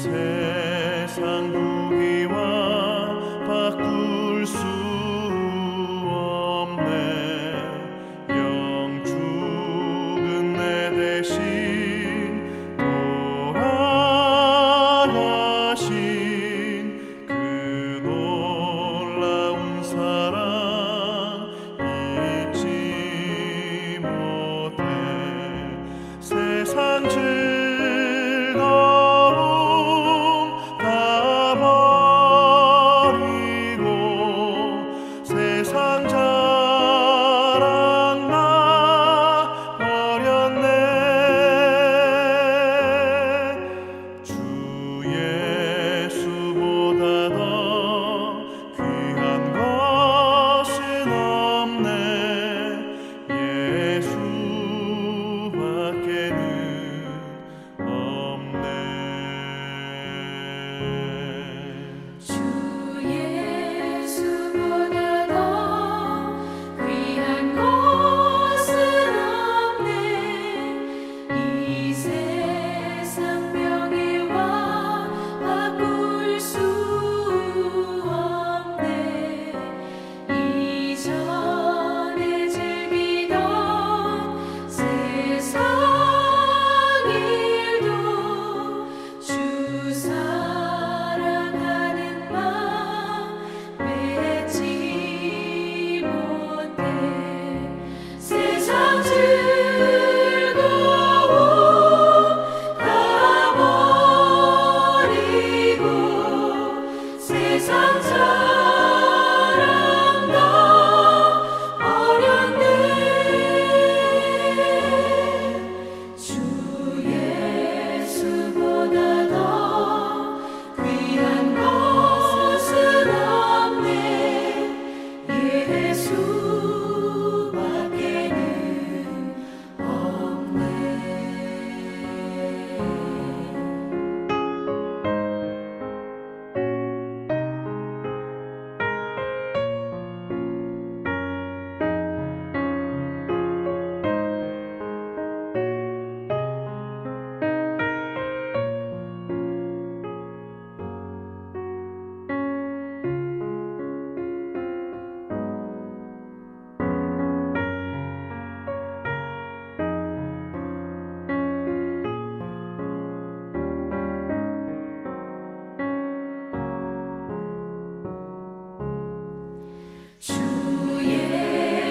세상 부귀와 바꿀 수 없네. 영 죽은 내 대신 돌아가신 그 놀라운 사랑 잊지 못해. 세상 즐거움 다 버리고 세상 자랑 나 버렸네. 주 예수보다 더 귀한 것은 없네. 예수밖에는 없네. 주 예수보다 더 귀한 것은 없네. 이 세상 명예와 바꿀 수 없네. 이전에 즐기던 세상 일도 주 사랑하는 마음 맺지 못해. 세상 즐거움 다 버리고 세상 자랑 다 버렸네. 주 예수보다 더 귀한 것은 없네. 예수밖에는 없네. 주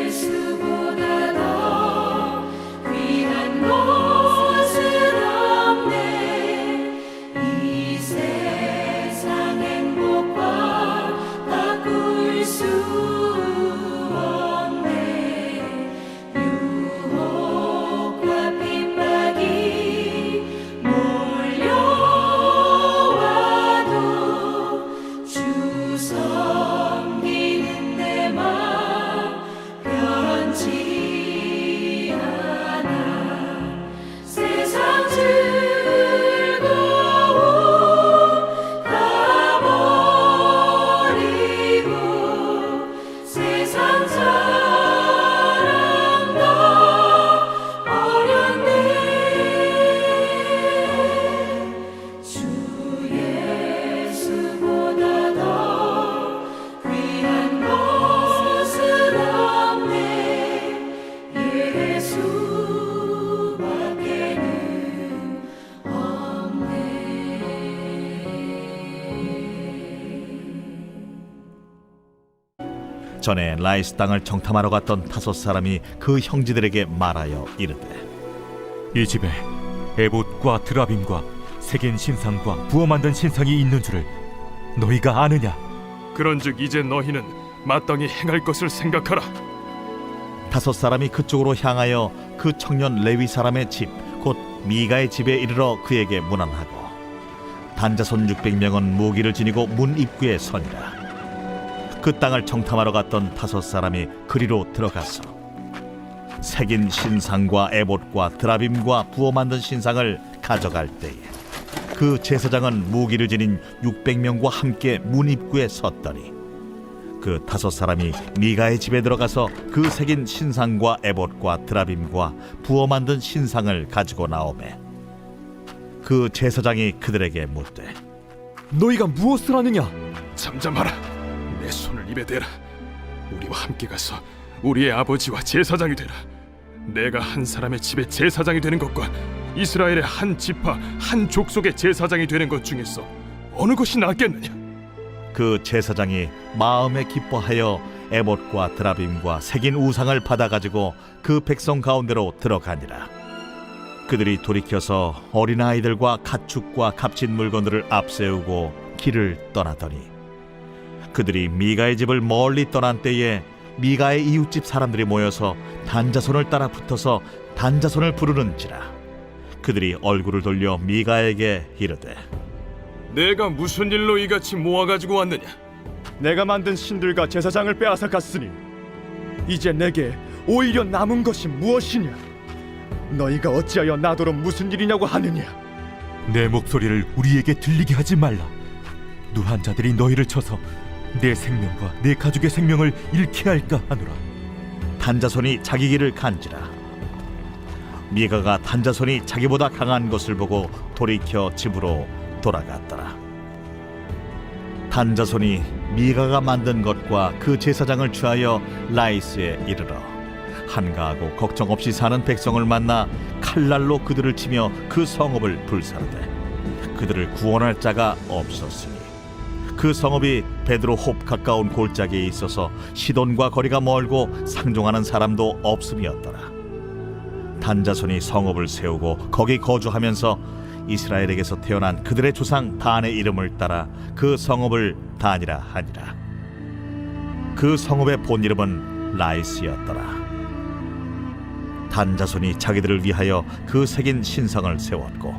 예수보다 더 귀한 것은 없네. 이 세상 행복과 바꿀 수 없네. 유혹과 핍박이 몰려와도 주 섬기는 내 마음 변치 않아. 세상 즐거움 다 버리고 세상 자랑 다 버렸네. 주 예수보다 더 귀한 것은 없네. 예수밖에는 없네. 전에 라이스 땅을 정탐하러 갔던 5사람이 그 형제들에게 말하여 이르되 이 집에 에봇과 드라빔과 새긴 신상과 부어 만든 신상이 있는 줄을 너희가 아느냐? 그런즉 이제 너희는 마땅히 행할 것을 생각하라. 5사람이 그쪽으로 향하여 그 청년 레위 사람의 집 곧 미가의 집에 이르러 그에게 문안하고 단자손 600명은 무기를 지니고 문 입구에 서니라. 그 땅을 정탐하러 갔던 5사람이 그리로 들어가서 새긴 신상과 에봇과 드라빔과 부어 만든 신상을 가져갈 때에 그 제사장은 무기를 지닌 600명과 함께 문 입구에 섰더니 그 5사람이 미가의 집에 들어가서 그 새긴 신상과 에봇과 드라빔과 부어 만든 신상을 가지고 나오매 그 제사장이 그들에게 묻되 너희가 무엇을 하느냐? 잠잠하라. 내 손을 입에 대라. 우리와 함께 가서 우리의 아버지와 제사장이 되라. 내가 한 사람의 집에 제사장이 되는 것과 이스라엘의 한 지파 한 족속의 제사장이 되는 것 중에서 어느 것이 낫겠느냐? 그 제사장이 마음에 기뻐하여 에봇과 드라빔과 새긴 우상을 받아가지고 그 백성 가운데로 들어가니라. 그들이 돌이켜서 어린아이들과 가축과 값진 물건들을 앞세우고 길을 떠나더니 그들이 미가의 집을 멀리 떠난 때에 미가의 이웃집 사람들이 모여서 단자손을 따라 붙어서 단자손을 부르는지라. 그들이 얼굴을 돌려 미가에게 이르되 내가 무슨 일로 이같이 모아가지고 왔느냐? 내가 만든 신들과 제사장을 빼앗아 갔으니 이제 내게 오히려 남은 것이 무엇이냐? 너희가 어찌하여 나더러 무슨 일이냐고 하느냐? 내 목소리를 우리에게 들리게 하지 말라. 누한 자들이 너희를 쳐서 내 생명과 내 가족의 생명을 잃게 할까 하노라. 단자손이 자기 길을 간지라. 미가가 단자손이 자기보다 강한 것을 보고 돌이켜 집으로 돌아갔더라. 단자손이 미가가 만든 것과 그 제사장을 취하여 라이스에 이르러 한가하고 걱정 없이 사는 백성을 만나 칼날로 그들을 치며 그 성읍을 불사르되 그들을 구원할 자가 없었으니 그 성읍이 베드로홉 가까운 골짜기에 있어서 시돈과 거리가 멀고 상종하는 사람도 없음이었더라. 단자손이 성읍을 세우고 거기 거주하면서 이스라엘에게서 태어난 그들의 조상 단의 이름을 따라 그 성읍을 단이라 하니라. 그 성읍의 본 이름은 라이스였더라. 단자손이 자기들을 위하여 그 새긴 신상을 세웠고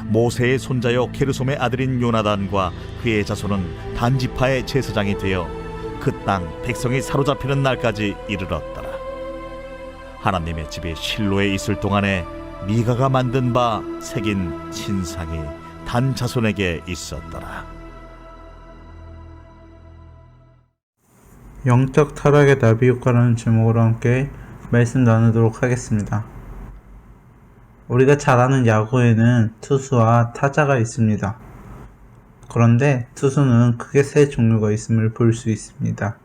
모세의 손자요 게르솜의 아들인 요나단과 그의 자손은 단지파의 제사장이 되어 그 땅 백성이 사로잡히는 날까지 이르렀더라. 하나님의 집이 실로에 있을 동안에 미가가 만든 바 새긴 신상이 단 자손에게 있었더라. 영적 타락의 나비 효과라는 제목으로 함께 말씀 나누도록 하겠습니다. 우리가 잘 아는 야구에는 투수와 타자가 있습니다. 그런데 투수는 크게 세 종류가 있음을 볼 수 있습니다.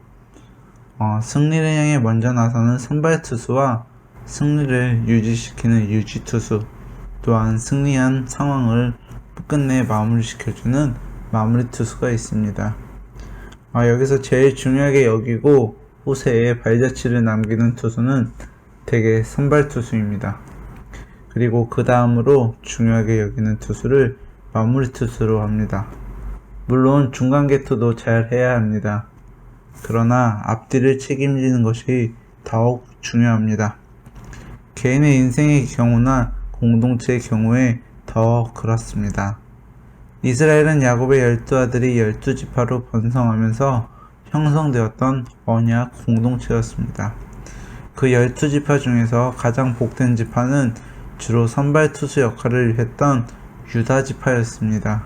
승리를 향해 먼저 나서는 선발 투수와 승리를 유지시키는 유지 투수, 또한 승리한 상황을 끝내 마무리시켜주는 마무리 투수가 있습니다. 여기서 제일 중요하게 여기고 후세에 발자취를 남기는 투수는 대개 선발 투수입니다. 그리고 그 다음으로 중요하게 여기는 투수를 마무리 투수로 합니다. 물론 중간 개투도 잘 해야 합니다. 그러나 앞뒤를 책임지는 것이 더욱 중요합니다. 개인의 인생의 경우나 공동체의 경우에 더 그렇습니다. 이스라엘은 야곱의 12아들이 12지파로 번성하면서 형성되었던 언약 공동체였습니다. 그 12지파 중에서 가장 복된 지파는 주로 선발 투수 역할을 했던 유다 지파였습니다.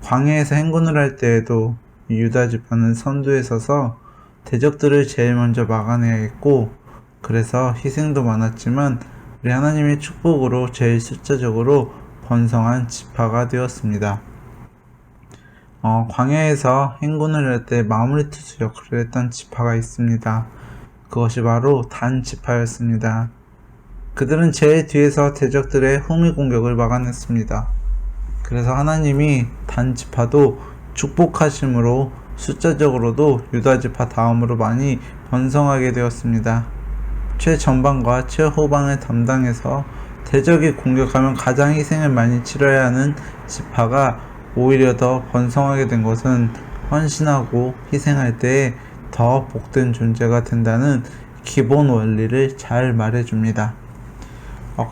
광야에서 행군을 할 때에도 유다 지파는 선두에 서서 대적들을 제일 먼저 막아내야 했고, 그래서 희생도 많았지만 우리 하나님의 축복으로 제일 숫자적으로 번성한 지파가 되었습니다. 광야에서 행군을 할 때 마무리 투수 역할을 했던 지파가 있습니다. 그것이 바로 단 지파였습니다. 그들은 제일 뒤에서 대적들의 후미 공격을 막아냈습니다. 그래서 하나님이 단 지파도 축복하심으로 숫자적으로도 유다 지파 다음으로 많이 번성하게 되었습니다. 최전방과 최후방을 담당해서 대적이 공격하면 가장 희생을 많이 치러야 하는 지파가 오히려 더 번성하게 된 것은 헌신하고 희생할 때에 더 복된 존재가 된다는 기본 원리를 잘 말해줍니다.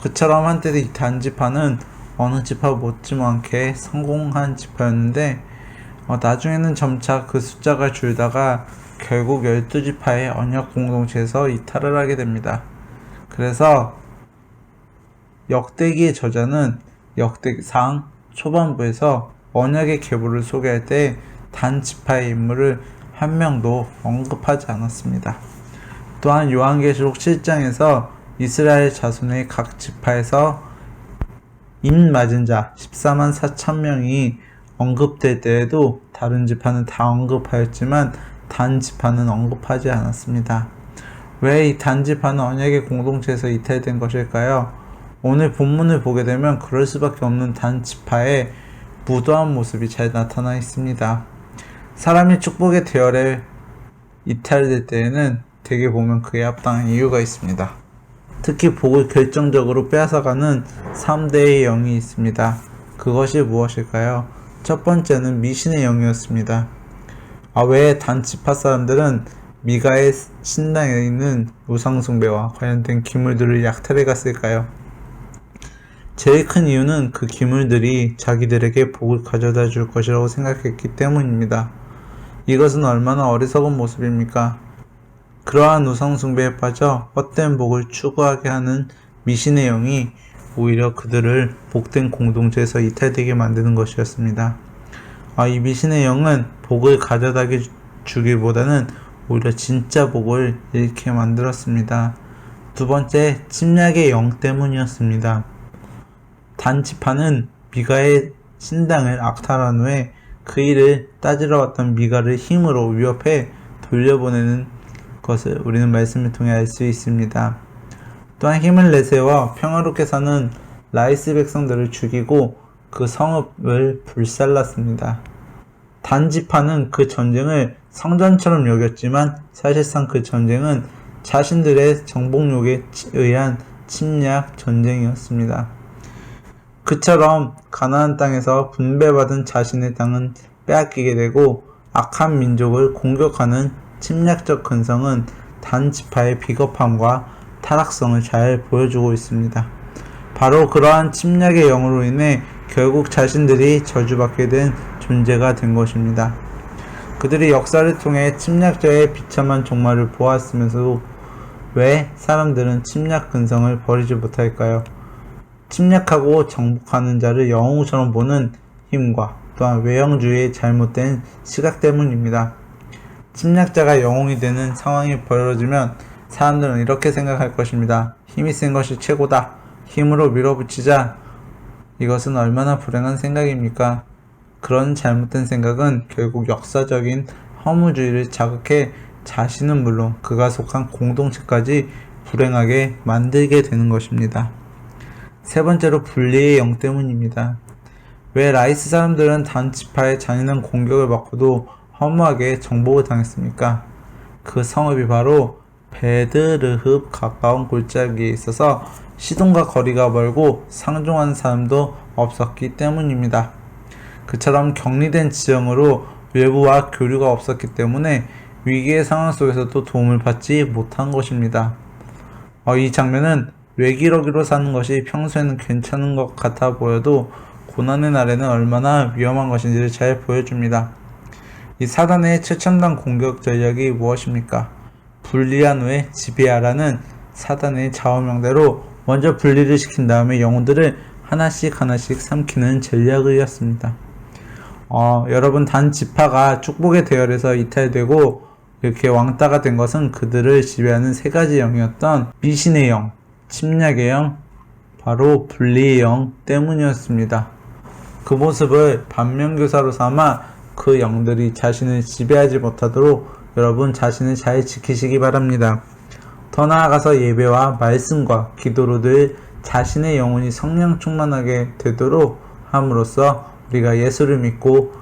그처럼 한때 이 단지파는 어느 지파 못지않게 성공한 지파였는데 나중에는 점차 그 숫자가 줄다가 결국 12지파의 언약 공동체에서 이탈을 하게 됩니다. 그래서 역대기의 저자는 역대기상 초반부에서 언약의 계보를 소개할 때 단지파의 인물을 한 명도 언급하지 않았습니다. 또한 요한계시록 7장에서 이스라엘 자손의 각 지파에서 임 맞은 자 14만 4천 명이 언급될 때에도 다른 지파는 다 언급하였지만 단 지파는 언급하지 않았습니다. 왜 이 단 지파는 언약의 공동체에서 이탈된 것일까요? 오늘 본문을 보게 되면 그럴 수밖에 없는 단 지파의 무도한 모습이 잘 나타나 있습니다. 사람이 축복의 대열에 이탈될 때에는 대개 보면 그에 합당한 이유가 있습니다. 특히 복을 결정적으로 빼앗아가는 3대의 영이 있습니다. 그것이 무엇일까요? 첫 번째는 미신의 영이었습니다. 왜 단 지파 사람들은 미가의 신당에 있는 우상숭배와 관련된 기물들을 약탈해 갔을까요? 제일 큰 이유는 그 기물들이 자기들에게 복을 가져다 줄 것이라고 생각했기 때문입니다. 이것은 얼마나 어리석은 모습입니까? 그러한 우상숭배에 빠져 헛된 복을 추구하게 하는 미신의 영이 오히려 그들을 복된 공동체에서 이탈되게 만드는 것이었습니다. 이 미신의 영은 복을 가져다 주기보다는 오히려 진짜 복을 잃게 만들었습니다. 두 번째, 침략의 영 때문이었습니다. 단 지파는 미가의 신당을 악탈한 후에 그 일을 따지러 왔던 미가를 힘으로 위협해 돌려보내는 것을 우리는 말씀을 통해 알 수 있습니다. 또한 힘을 내세워 평화롭게 사는 라이스 백성들을 죽이고 그 성읍을 불살랐습니다. 단 지파는 그 전쟁을 성전처럼 여겼지만 사실상 그 전쟁은 자신들의 정복욕에 의한 침략 전쟁이었습니다. 그처럼 가나안 땅에서 분배받은 자신의 땅은 빼앗기게 되고 악한 민족을 공격하는 침략적 근성은 단 지파의 비겁함과 타락성을 잘 보여주고 있습니다. 바로 그러한 침략의 영으로 인해 결국 자신들이 저주받게 된 존재가 된 것입니다. 그들이 역사를 통해 침략자의 비참한 종말을 보았으면서도 왜 사람들은 침략 근성을 버리지 못할까요? 침략하고 정복하는 자를 영웅처럼 보는 힘과 또한 외형주의의 잘못된 시각 때문입니다. 침략자가 영웅이 되는 상황이 벌어지면 사람들은 이렇게 생각할 것입니다. 힘이 센 것이 최고다. 힘으로 밀어붙이자. 이것은 얼마나 불행한 생각입니까? 그런 잘못된 생각은 결국 역사적인 허무주의를 자극해 자신은 물론 그가 속한 공동체까지 불행하게 만들게 되는 것입니다. 세 번째로 분리의 영 때문입니다. 왜 라이스 사람들은 단 지파의 잔인한 공격을 받고도 허무하게 정복을 당했습니까? 그 성읍이 바로 베드르흡 가까운 골짜기에 있어서 시돈과 거리가 멀고 상종하는 사람도 없었기 때문입니다. 그처럼 격리된 지형으로 외부와 교류가 없었기 때문에 위기의 상황 속에서도 도움을 받지 못한 것입니다. 이 장면은 외기러기로 사는 것이 평소에는 괜찮은 것 같아 보여도 고난의 날에는 얼마나 위험한 것인지를 잘 보여줍니다. 이 사단의 최첨단 공격 전략이 무엇입니까? 분리한 후에 지배하라는 사단의 좌우명대로 먼저 분리를 시킨 다음에 영혼들을 하나씩 삼키는 전략이었습니다. 여러분, 단 지파가 축복의 대열에서 이탈되고 이렇게 왕따가 된 것은 그들을 지배하는 세 가지 영이었던 미신의 영, 침략의 영, 바로 분리의 영 때문이었습니다. 그 모습을 반면교사로 삼아 그 영들이 자신을 지배하지 못하도록 여러분 자신을 잘 지키시기 바랍니다. 더 나아가서 예배와 말씀과 기도로 늘 자신의 영혼이 성령 충만하게 되도록 함으로써 우리가 예수를 믿고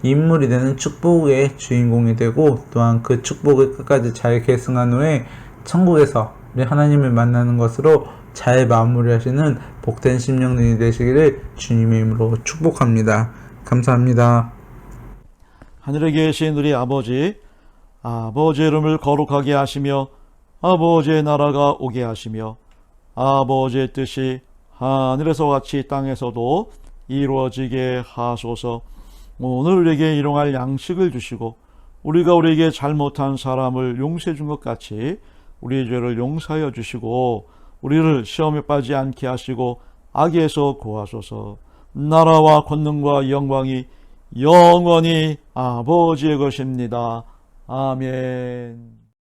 인물이 되는 축복의 주인공이 되고 또한 그 축복을 끝까지 잘 계승한 후에 천국에서 우리 하나님을 만나는 것으로 잘 마무리하시는 복된 심령들이 되시기를 주님의 이름으로 축복합니다. 감사합니다. 하늘에 계신 우리 아버지, 아버지의 이름을 거룩하게 하시며 아버지의 나라가 오게 하시며 아버지의 뜻이 하늘에서 같이 땅에서도 이루어지게 하소서. 오늘 우리에게 일용할 양식을 주시고 우리가 우리에게 잘못한 사람을 용서해 준 것 같이 우리의 죄를 용서하여 주시고 우리를 시험에 빠지지 않게 하시고 악에서 구하소서. 나라와 권능과 영광이 영원히 아버지의 것입니다. 아멘.